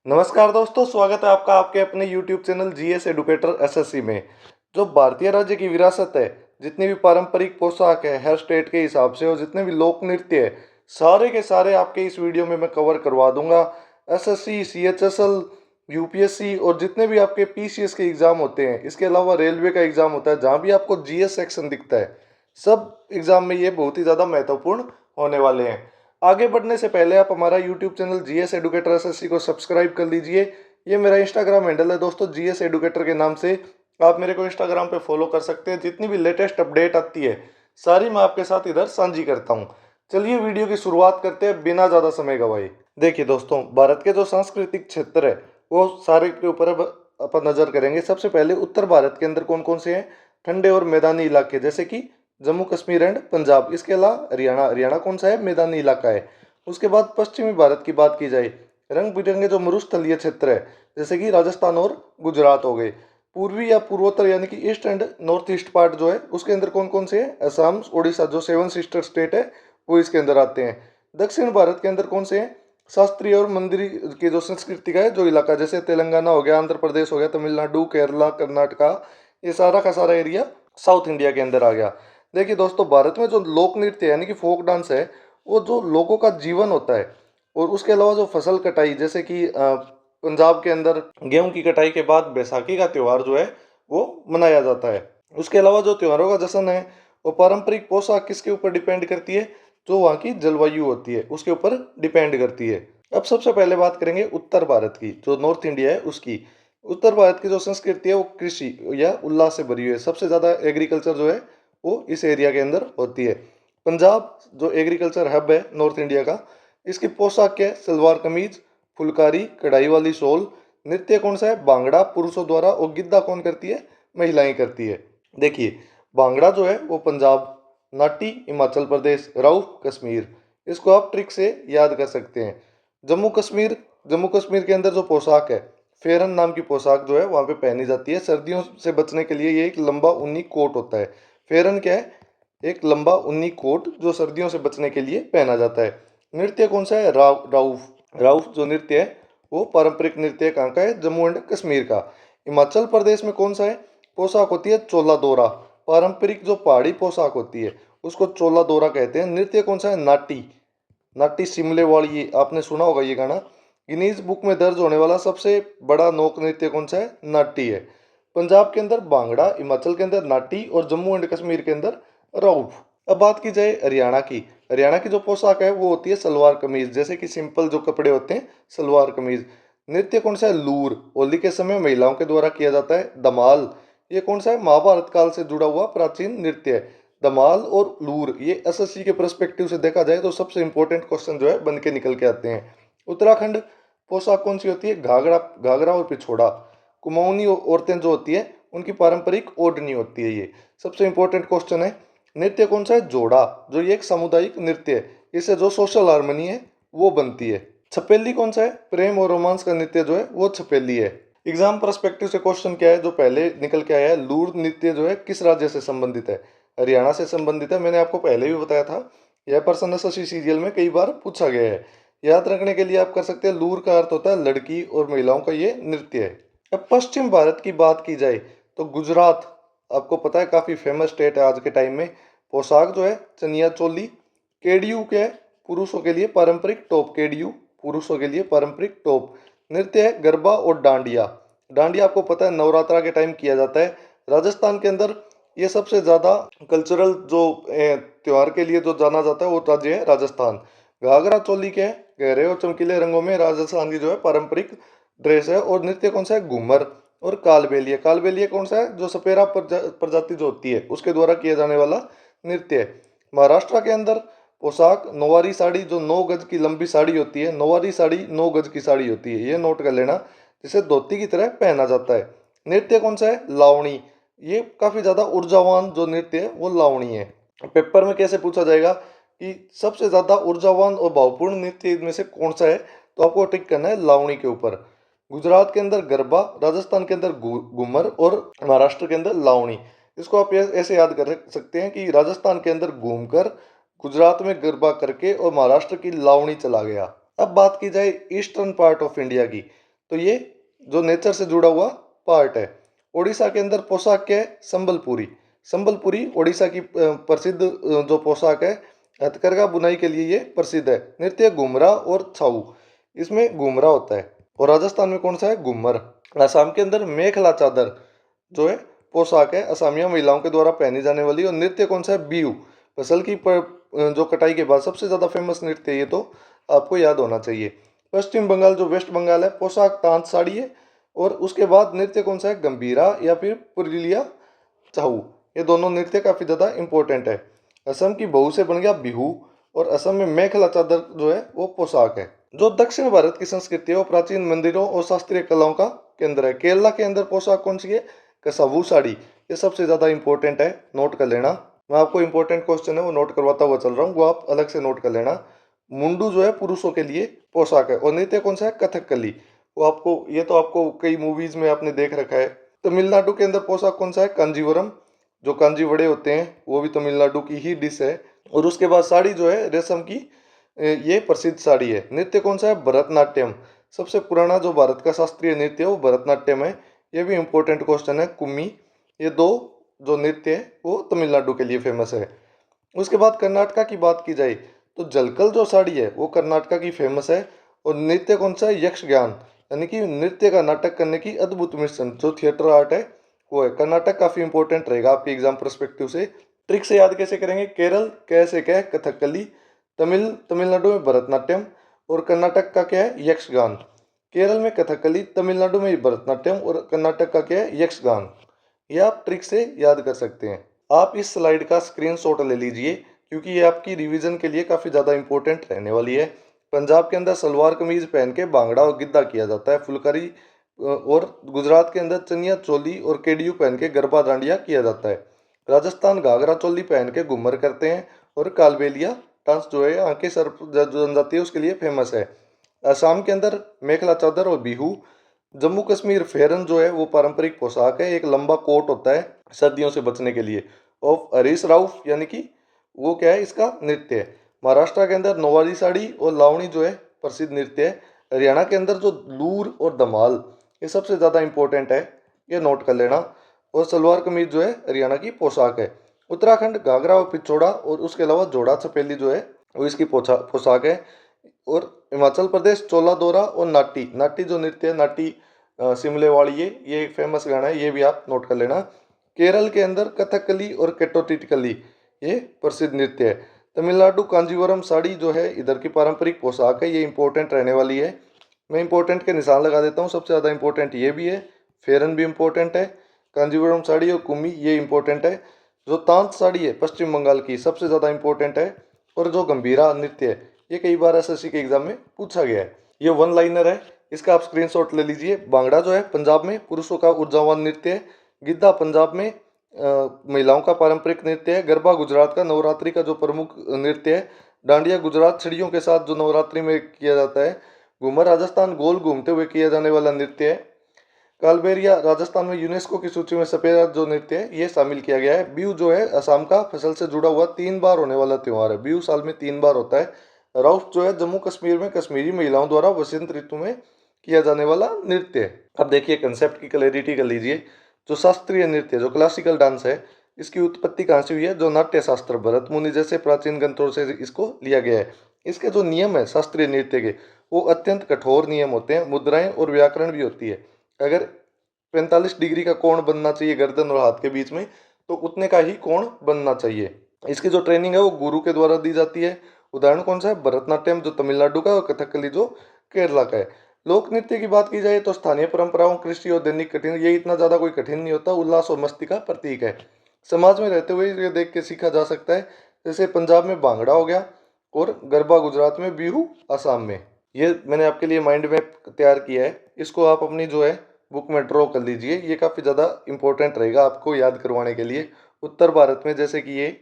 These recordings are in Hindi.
नमस्कार दोस्तों, स्वागत है आपका आपके अपने YouTube channel GS educator SSC में। जो भारतीय राज्य की विरासत है, जितनी भी पारंपरिक पोशाक है हर स्टेट के हिसाब से और जितने भी लोक नृत्य है, सारे के सारे आपके इस वीडियो में मैं कवर करवा दूंगा। एसएससी, सीएचएसएल, यूपीएससी और जितने भी आपके पीसीएस के एग्जाम होते हैं, इसके अलावा रेलवे का एग्जाम होता है जहाँ भी आपको जीएस सेक्शन दिखता है, सब एग्जाम में ये बहुत ही ज़्यादा महत्वपूर्ण होने वाले हैं। आगे बढ़ने से पहले आप हमारा YouTube channel GS educator SSC को सब्सक्राइब कर लीजिए। ये मेरा इंस्टाग्राम हैंडल है दोस्तों, जीएस एडुकेटर के नाम से। आप मेरे को इंस्टाग्राम पे फॉलो कर सकते हैं। जितनी भी लेटेस्ट अपडेट आती है सारी मैं आपके साथ इधर साझी करता हूँ। चलिए वीडियो की शुरुआत करते हैं बिना ज़्यादा समय गवाए। देखिए दोस्तों, भारत के जो सांस्कृतिक क्षेत्र है वो सारे के ऊपर अब अपन नज़र करेंगे। सबसे पहले उत्तर भारत के अंदर कौन कौन से हैं ठंडे और मैदानी इलाके, जैसे कि जम्मू कश्मीर एंड पंजाब। इसके अलावा हरियाणा, हरियाणा कौन सा है, मैदानी इलाका है। उसके बाद पश्चिमी भारत की बात की जाए, रंग बिरंगे जो मरुस्थलीय क्षेत्र है, जैसे कि राजस्थान और गुजरात हो गए। पूर्वी या पूर्वोत्तर यानी कि east and north east part जो है उसके अंदर कौन कौन से हैं, असम, उड़ीसा जो सेवन सिस्टर स्टेट है वो इसके अंदर आते हैं। दक्षिण भारत के अंदर कौन से हैं, शास्त्रीय और मंदिरी की जो संस्कृति का है जो इलाका, जैसे तेलंगाना हो गया, आंध्र प्रदेश हो गया, तमिलनाडु, केरला, कर्नाटका, ये सारा का सारा एरिया साउथ इंडिया के अंदर आ गया। देखिए दोस्तों, भारत में जो लोक नृत्य यानी कि फोक डांस है, वो जो लोगों का जीवन होता है। और उसके अलावा जो फसल कटाई, जैसे कि पंजाब के अंदर गेहूं की कटाई के बाद बैसाखी का त्यौहार जो है वो मनाया जाता है। उसके अलावा जो त्योहारों का जश्न है वो पारंपरिक पोशाक किसके ऊपर डिपेंड करती है, जो वहाँ की जलवायु होती है उसके ऊपर डिपेंड करती है। अब सबसे पहले बात करेंगे उत्तर भारत की, जो नॉर्थ इंडिया है उसकी। उत्तर भारत की जो संस्कृति है वो कृषि या उल्लास से भरी हुई है। सबसे ज़्यादा एग्रीकल्चर जो है वो इस एरिया के अंदर होती है। पंजाब जो एग्रीकल्चर हब है नॉर्थ इंडिया का, इसकी पोशाक क्या है, सलवार कमीज, फुलकारी, कढ़ाई वाली शॉल। नृत्य कौन सा है, भांगड़ा पुरुषों द्वारा, और गिद्दा कौन करती है, महिलाएं करती है। देखिए, भांगड़ा जो है वो पंजाब, नाटी हिमाचल प्रदेश, राउफ कश्मीर। इसको आप ट्रिक से याद कर सकते हैं। जम्मू कश्मीर, जम्मू कश्मीर के अंदर जो पोशाक है, फेरन नाम की पोशाक जो है वहाँ पे पहनी जाती है। सर्दियों से बचने के लिए ये एक लंबा ऊनी कोट होता है। फेरन क्या है, एक लंबा ऊनी कोट जो सर्दियों से बचने के लिए पहना जाता है। नृत्य कौन सा है, राउफ। राउफ जो नृत्य है वो पारंपरिक नृत्य कहाँ का है, जम्मू एंड कश्मीर का। हिमाचल प्रदेश में कौन सा है, पोशाक होती है चोला दौरा। पारंपरिक जो पहाड़ी पोशाक होती है उसको चोला दौरा कहते हैं। नृत्य कौन सा है, नाटी। नाटी शिमले वाली, ये आपने सुना होगा ये गाना। गिनीज बुक में दर्ज होने वाला सबसे बड़ा लोक नृत्य कौन सा है, नाटी है। पंजाब के अंदर भांगड़ा, हिमाचल के अंदर नाटी और जम्मू एंड कश्मीर के अंदर राउफ। अब बात की जाए हरियाणा की। हरियाणा की जो पोशाक है वो होती है सलवार कमीज, जैसे कि सिंपल जो कपड़े होते हैं सलवार कमीज। नृत्य कौन सा है, लूर। होली के समय महिलाओं के द्वारा किया जाता है। धमाल, ये कौन सा है, महाभारत काल से जुड़ा हुआ प्राचीन नृत्य है। धमाल और लूर ये एसएससी के पर्सपेक्टिव से देखा जाए तो सबसे इंपॉर्टेंट क्वेश्चन जो है बन के निकल के आते हैं। उत्तराखंड पोशाक कौन सी होती है, घाघरा, घाघरा और पिछोड़ा। कुमाऊनी औरतें जो होती है उनकी पारंपरिक ओढ़नी होती है। ये सबसे इंपॉर्टेंट क्वेश्चन है। नृत्य कौन सा है, जोड़ा, जो ये एक सामुदायिक नृत्य है। इससे जो सोशल हार्मनी है वो बनती है। छपेली कौन सा है, प्रेम और रोमांस का नृत्य जो है वो छपेली है। एग्जाम पर्सपेक्टिव से क्वेश्चन क्या है जो पहले निकल के आया है, लूर नृत्य जो है किस राज्य से संबंधित है, हरियाणा से संबंधित है। मैंने आपको पहले भी बताया था, यह प्रश्न एसएससी सीरियल में कई बार पूछा गया है। याद रखने के लिए आप कर सकते हैं, लूर का अर्थ होता है लड़की और महिलाओं का ये नृत्य है। अब पश्चिम भारत की बात की जाए तो गुजरात, आपको पता है काफी फेमस स्टेट है आज के टाइम में। पोशाक जो है चनिया चोली। केडियू क्या है, पुरुषों के लिए पारंपरिक टॉप। केडियू पुरुषों के लिए पारंपरिक टॉप। नृत्य है गरबा और डांडिया। डांडिया आपको पता है नवरात्रा के टाइम किया जाता है। राजस्थान के अंदर ये सबसे ज़्यादा कल्चरल जो त्योहार के लिए जो जाना जाता है वो राज्य है राजस्थान। घाघरा चोली के गहरे और चमकीले रंगों में राजस्थान की जो है पारंपरिक ड्रेस है। और नृत्य कौन सा है, घूमर और कालबेलिया। कालबेलिया कौन सा है, जो सपेरा प्रजाति जो होती है उसके द्वारा किया जाने वाला नृत्य है। महाराष्ट्र के अंदर पोशाक नौवारी साड़ी, जो 9 गज की लंबी साड़ी होती है। नौवारी साड़ी 9 गज की साड़ी होती है, ये नोट कर लेना, जिसे धोती की तरह पहना जाता है। नृत्य कौन सा है, लावणी। ये काफी ज्यादा ऊर्जावान जो नृत्य है वो लावणी है। पेपर में कैसे पूछा जाएगा कि सबसे ज्यादा ऊर्जावान और भावपूर्ण नृत्य इनमें से कौन सा है, तो आपको टिक करना है लावणी के ऊपर। गुजरात के अंदर गरबा, राजस्थान के अंदर घूमर और महाराष्ट्र के अंदर लावणी। इसको आप ऐसे याद कर सकते हैं कि राजस्थान के अंदर घूमकर, गुजरात में गरबा करके और महाराष्ट्र की लावणी चला गया। अब बात की जाए ईस्टर्न पार्ट ऑफ इंडिया की, तो ये जो नेचर से जुड़ा हुआ पार्ट है। उड़ीसा के अंदर पोशाक क्या है? संबलपुरी। संबलपुरी उड़ीसा की प्रसिद्ध जो पोशाक है, हथकरघा बुनाई के लिए ये प्रसिद्ध है। नृत्य घुमरा और छाऊ, इसमें घुमरा होता है। और राजस्थान में कौन सा है? घूमर। असम के अंदर मेखला चादर जो है पोशाक है, असमिया महिलाओं के द्वारा पहनी जाने वाली। और नृत्य कौन सा है? बिहू। फसल की जो कटाई के बाद सबसे ज्यादा फेमस नृत्य है, ये तो आपको याद होना चाहिए। पश्चिम बंगाल जो वेस्ट बंगाल है, पोशाक तांत साड़ी है। और उसके बाद नृत्य कौन सा है? गंभीरा या फिर पुरुलिया चाहू। ये दोनों नृत्य काफी ज्यादा इंपॉर्टेंट है। असम की बहू से बन गया बिहू। और असम में मेखला चादर जो है वो पोशाक है। जो दक्षिण भारत की संस्कृति है वो प्राचीन मंदिरों और शास्त्रीय कलाओं का केंद्र है। केरला के अंदर पोशाक कौन सी है? कसावू साड़ी। ये सबसे ज्यादा इंपॉर्टेंट है, नोट कर लेना। मैं आपको इंपॉर्टेंट क्वेश्चन है वो नोट करवाता हुआ चल रहा हूँ, वो आप अलग से नोट कर लेना। मुंडू जो है पुरुषों के लिए पोशाक है। और नृत्य कौन सा है? कथकली। वो आपको, ये तो आपको कई मूवीज में आपने देख रखा है। तमिलनाडु के अंदर पोशाक कौन सा है? कांजीवरम। जो कांजी वड़े होते हैं वो भी तमिलनाडु की ही डिश है। और उसके बाद साड़ी जो है रेशम की, ये प्रसिद्ध साड़ी है। नृत्य कौन सा है? भरतनाट्यम। सबसे पुराना जो भारत का शास्त्रीय नृत्य है वो भरतनाट्यम है। ये भी इंपॉर्टेंट क्वेश्चन है। कुम्मी। ये दो जो नृत्य है वो तमिलनाडु के लिए फेमस है। उसके बाद कर्नाटका की बात की जाए तो जलकल जो साड़ी है वो कर्नाटका की फेमस है। और नृत्य कौन सा है? यक्ष ज्ञान, यानी कि नृत्य का नाटक करने की अद्भुत मिश्रण जो थिएटर आर्ट है वो है। कर्नाटक काफी इंपॉर्टेंट रहेगा आपके एग्जाम परस्पेक्टिव से। ट्रिक से याद कैसे करेंगे? केरल कैसे क्या है? कथकली। तमिलनाडु में भरतनाट्यम। और कर्नाटक का क्या है? यक्षगान। केरल में कथकली, तमिलनाडु में भरतनाट्यम और कर्नाटक का क्या है? यक्षगान। ये आप ट्रिक से याद कर सकते हैं। आप इस स्लाइड का स्क्रीनशॉट ले लीजिए क्योंकि ये आपकी रिवीजन के लिए काफ़ी ज़्यादा इंपॉर्टेंट रहने वाली है। पंजाब के अंदर सलवार कमीज पहन के भांगड़ा और गिद्धा किया जाता है, फुलकारी। और गुजरात के अंदर चनिया चोली और केडियू पहन के गरबा डांडिया किया जाता है। राजस्थान घाघरा चोली पहन के घूमर करते हैं। और कालबेलिया डांस जो है आंखें सर जो जनजाति है उसके लिए फेमस है। असम के अंदर मेखला चादर और बिहू। जम्मू कश्मीर फेरन जो है वो पारंपरिक पोशाक है, एक लंबा कोट होता है सर्दियों से बचने के लिए। और हरीश राउफ यानी कि वो क्या है? इसका नृत्य है। महाराष्ट्र के अंदर नौवारी साड़ी और लावणी जो है प्रसिद्ध नृत्य है। हरियाणा के अंदर जो लूर और धमाल, ये सबसे ज़्यादा इंपॉर्टेंट है, ये नोट कर लेना। और सलवार कमीज जो है हरियाणा की पोशाक है। उत्तराखंड घाघरा और पिछोड़ा और उसके अलावा जोड़ा छपेली जो है वो इसकी पोशाक है। और हिमाचल प्रदेश चोला दौरा और नाटी। नाटी जो नृत्य है, नाटी शिमले वाली, ये एक फेमस गाना है, ये भी आप नोट कर लेना। केरल के अंदर कथकली और केटोटिटकली ये प्रसिद्ध नृत्य है। तमिलनाडु कांजीवरम साड़ी जो है इधर की पारंपरिक पोशाक है, ये इंपॉर्टेंट रहने वाली है। मैं इंपॉर्टेंट के निशान लगा देता हूँ, सबसे ज़्यादा इंपॉर्टेंट ये भी है। फेरन भी इंपॉर्टेंट है। कांजीवरम साड़ी और कुम्मी ये इंपॉर्टेंट है। जो तांत साड़ी है पश्चिम बंगाल की, सबसे ज़्यादा इंपॉर्टेंट है। और जो गंभीरा नृत्य है ये कई बार एसएससी के एग्जाम में पूछा गया है। ये वन लाइनर है, इसका आप स्क्रीनशॉट ले लीजिए। भांगड़ा जो है पंजाब में पुरुषों का ऊर्जावान नृत्य है। गिद्धा पंजाब में महिलाओं का पारंपरिक नृत्य है। गरबा गुजरात का नवरात्रि का जो प्रमुख नृत्य है। डांडिया गुजरात छड़ियों के साथ जो नवरात्रि में किया जाता है। घूमर राजस्थान गोल घूमते हुए किया जाने वाला नृत्य है। कालबेलिया राजस्थान में यूनेस्को की सूची में सफेद जो नृत्य है ये शामिल किया गया है। बिहू जो है असम का फसल से जुड़ा हुआ 3 बार होने वाला त्योहार है। बिहू साल में 3 बार होता है। राउफ जो है जम्मू कश्मीर में कश्मीरी महिलाओं द्वारा वसंत ऋतु में किया जाने वाला नृत्य है। अब देखिए कंसेप्ट की क्लैरिटी कर लीजिए। जो शास्त्रीय नृत्य जो क्लासिकल डांस है, इसकी उत्पत्ति कहाँ से हुई है? जो नाट्य शास्त्र भरत मुनि जैसे प्राचीन ग्रंथों से इसको लिया गया है। इसके जो नियम है शास्त्रीय नृत्य के, वो अत्यंत कठोर नियम होते हैं। मुद्राएं और व्याकरण भी होती है। अगर 45 डिग्री का कोण बनना चाहिए गर्दन और हाथ के बीच में, तो उतने का ही कोण बनना चाहिए। इसकी जो ट्रेनिंग है वो गुरु के द्वारा दी जाती है। उदाहरण कौन सा है? भरतनाट्यम जो तमिलनाडु का और कथकली जो केरला का है। लोक नृत्य की बात की जाए तो स्थानीय परंपराओं, कृषि और दैनिक कठिन, ये इतना ज़्यादा कोई कठिन नहीं होता, उल्लास और मस्ती का प्रतीक है। समाज में रहते हुए ये देख के सीखा जा सकता है। जैसे पंजाब में भांगड़ा हो गया और गरबा गुजरात में, बिहू असम में। ये मैंने आपके लिए माइंड मैप तैयार किया है, इसको आप अपनी जो है बुक में ड्रॉ कर लीजिए। ये काफ़ी ज़्यादा इंपॉर्टेंट रहेगा आपको याद करवाने के लिए। उत्तर भारत में जैसे कि ये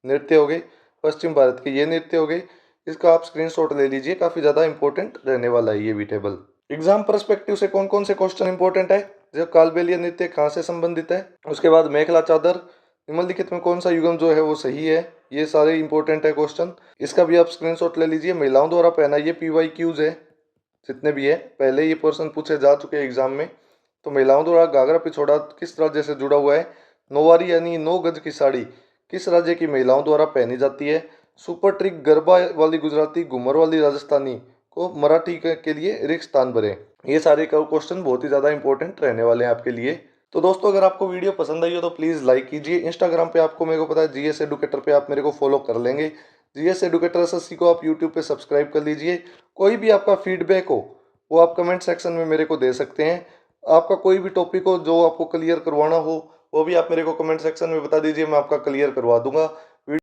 नृत्य हो गए, पश्चिम भारत के ये नृत्य हो गए, इसका आप स्क्रीनशॉट ले लीजिए, काफ़ी ज़्यादा इंपॉर्टेंट रहने वाला है ये भी टेबल। एग्जाम परस्पेक्टिव से कौन कौन से क्वेश्चन इंपॉर्टेंट है? जब कालबेलिया नृत्य कहाँ से संबंधित है, उसके बाद मेखला चादर निम्नलिखित में कौन सा युगम जो है वो सही है, ये सारे इंपॉर्टेंट है क्वेश्चन। इसका भी आप स्क्रीनशॉट ले लीजिए। महिलाओं द्वारा पहना ये PYQs है, जितने भी है पहले ये पोर्शन पूछे जा चुके हैं एग्जाम में। तो महिलाओं द्वारा घाघरा पिछोड़ा किस राज्य से जुड़ा हुआ है? नौवारी यानी 9 गज की साड़ी किस राज्य की महिलाओं द्वारा पहनी जाती है? सुपर ट्रिक गरबा वाली गुजराती, घूमर वाली राजस्थानी को मराठी के लिए रिक्त स्थान भरे। ये सारे क्वेश्चन बहुत ही ज़्यादा इंपॉर्टेंट रहने वाले हैं आपके लिए। तो दोस्तों अगर आपको वीडियो पसंद आई हो तो प्लीज़ लाइक कीजिए। इंस्टाग्राम पे आपको मेरे को पता है जीएस एडुकेटर पे आप मेरे को फॉलो कर लेंगे। जीएस एडुकेटर एसएससी को आप यूट्यूब पे सब्सक्राइब कर लीजिए। कोई भी आपका फीडबैक हो वो आप कमेंट सेक्शन में मेरे को दे सकते हैं। आपका कोई भी टॉपिक हो जो आपको क्लियर करवाना हो वो भी आप मेरे को कमेंट सेक्शन में बता दीजिए, मैं आपका क्लियर करवा दूंगा।